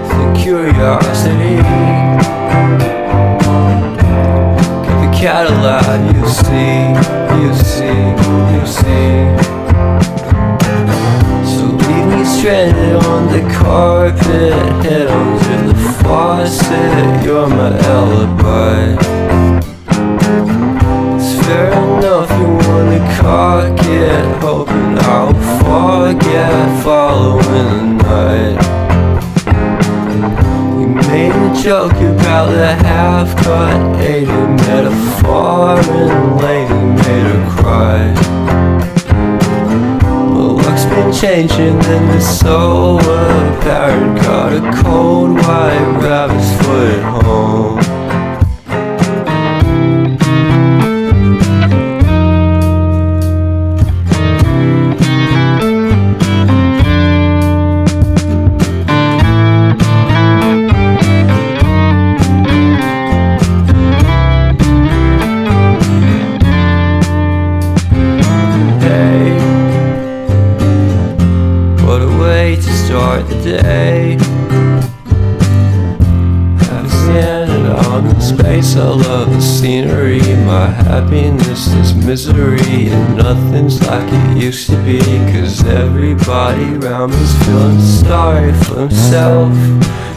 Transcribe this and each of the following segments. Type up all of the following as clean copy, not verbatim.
the curiosity. Give a cat a laugh, you see. So leave me stranded on the carpet, head under the faucet. You're my alibi. It's fair enough you wanna cock it, hoping I'll forget following the night. You made a joke about the half-cut, ate a metaphor and later made her cry. Well, luck's been changing and it's so apparent. Got a cold white rabbit's foot at home. What a way to start the day. I've standing out in space. I love the scenery. My happiness is misery, and nothing's like it used to be. 'Cause everybody around me's feeling sorry for himself.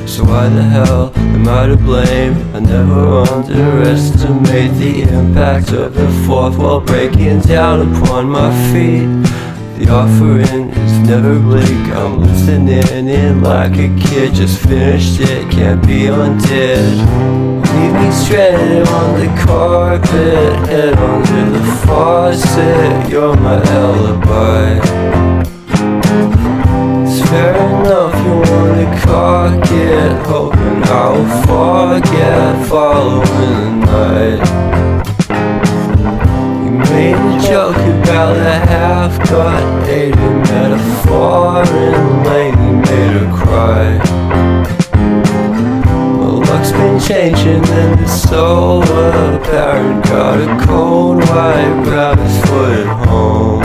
So why the hell am I to blame? I never underestimate the impact of the fourth wall breaking down upon my feet. The offering is never bleak. I'm listening in like a kid. Just finished it, can't be undid. Leave me stranded on the carpet, head under the faucet. You're my alibi. It's fair enough you wanna cock it, hoping I'll forget following the night. Made a joke about the half-cut, ate a metaphor and later made her cry. Well, luck's been changing and it's so apparent. Got a cold white rabbit's foot at home.